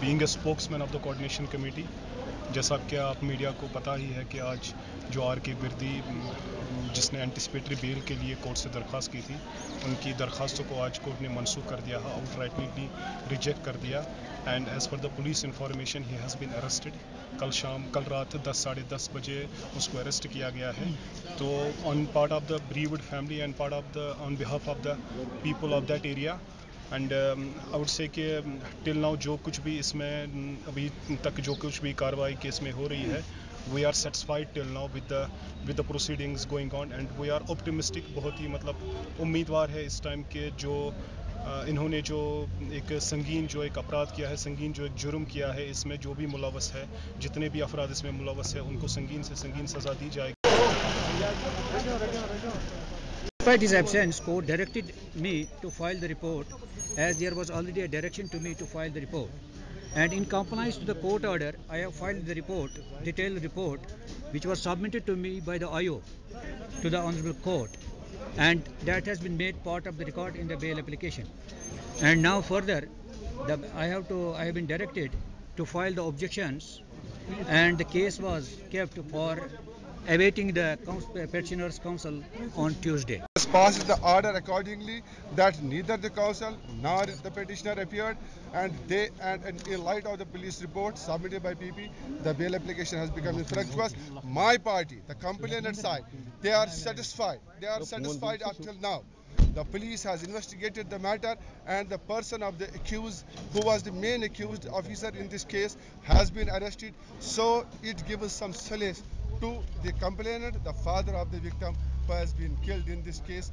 Being a spokesman of the coordination committee, जैसा कि आप मीडिया को पता ही है कि आज जो आर के बिरदी जिसने एंटिसिपेटरी बेल के लिए कोर्ट से दरख्वास्त की थी, उनकी दरख्वास्तों को आज कोर्ट ने मनसूख कर दिया है, आउटराइटली रिजेक्ट कर दिया। And as per the police information he has been arrested. कल रात 10 साढ़े 10 बजे उसको अरेस्ट किया गया है। तो on part of the Brewood family and part of the on behalf of the people of that area and I would say कि टिल नाउ जो कुछ भी इसमें अभी तक जो कुछ भी कार्रवाई केस में हो रही है, we are satisfied till now with the proceedings going on and we are optimistic. बहुत ही मतलब उम्मीदवार है इस टाइम के जो इन्होंने जो एक संगीन जो एक अपराध किया है, संगीन जो एक जुर्म किया है, इसमें जो भी मुलव्वस है, जितने भी अफराद इसमें मुलव्वस है, उनको संगीन से संगीन सज़ा दी जाएगी। Despite his absence, court directed me to file the report, as there was already a direction to me to file the report. And in compliance to the court order, I have filed the report, detailed report, which was submitted to me by the IO to the Honorable Court, and that has been made part of the record in the bail application. And now further, I have been directed to file the objections, and the case was kept for awaiting the petitioner's counsel on Tuesday. Passed the order accordingly that neither the counsel nor the petitioner appeared, and in light of the police report submitted by PP, the bail application has become infructuous. My party, the complainant side, they are satisfied. They are satisfied up till now. The police has investigated the matter, and the person of the accused, who was the main accused officer in this case, has been arrested. So it gives some solace to the complainant, the father of the victim, who has been killed in this case.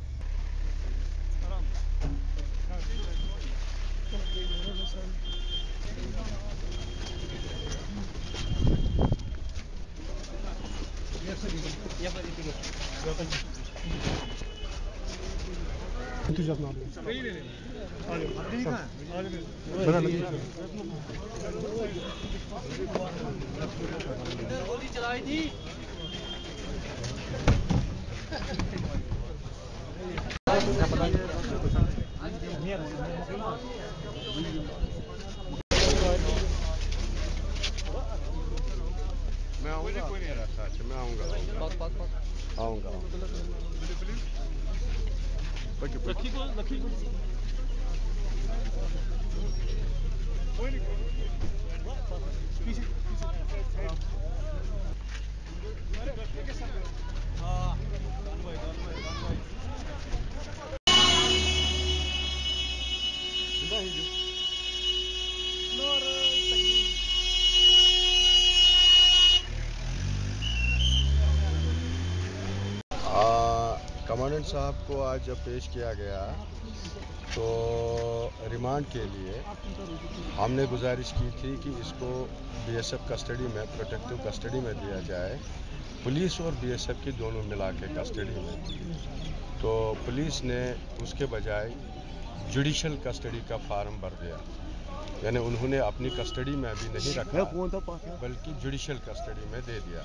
मैं आऊँगा। Commandant साहब को आज जब पेश किया गया तो रिमांड के लिए हमने गुजारिश की थी कि इसको बीएसएफ कस्टडी में, प्रोटेक्टिव कस्टडी में दिया जाए, पुलिस और बीएसएफ की दोनों मिला के कस्टडी में। तो पुलिस ने उसके बजाय जुडिशल कस्टडी का फार्म भर दिया, यानी उन्होंने अपनी कस्टडी में अभी नहीं रखा बल्कि जुडिशल कस्टडी में दे दिया।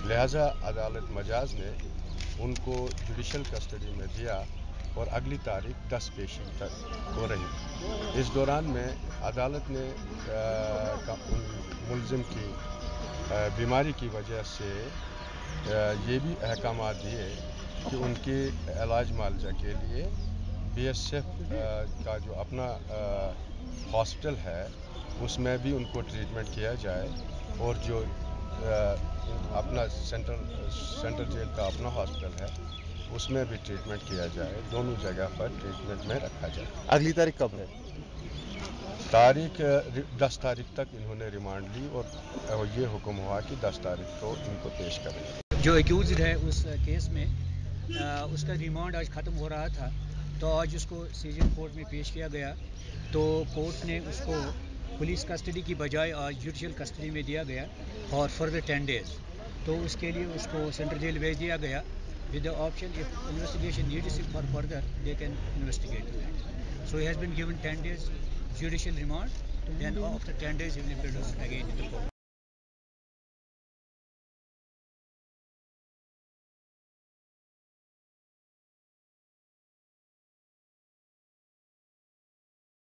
लिहाजा अदालत मजाज ने उनको जुडिशल कस्टडी में दिया और अगली तारीख 10 पेशी तक हो रही। इस दौरान में अदालत ने उन मुलजिम की बीमारी की वजह से ये भी अहकामात दिए कि उनके इलाज मुआवजा के लिए बीएसएफ का जो अपना हॉस्पिटल है उसमें भी उनको ट्रीटमेंट किया जाए, और जो अपना सेंट्रल जेल का अपना हॉस्पिटल है उसमें भी ट्रीटमेंट किया जाए। दोनों जगह पर ट्रीटमेंट में रखा जाए। अगली तारीख कब है? तारीख 10 तारीख तक इन्होंने रिमांड ली और ये हुक्म हुआ कि 10 तारीख को इनको पेश करें। जो एक्यूज्ड है उस केस में उसका रिमांड आज ख़त्म हो रहा था, तो आज उसको सीजन कोर्ट में पेश किया गया। तो कोर्ट ने उसको पुलिस कस्टडी की बजाय आज जुडिशल कस्टडी में दिया गया और फर्दर 10 डेज़। तो उसके लिए उसको सेंट्रल जेल भेज दिया गया with the option, if investigation needs for further, they can investigate that. So he has been given 10 days judicial remand. Then after 10 days he will be produced again in the court.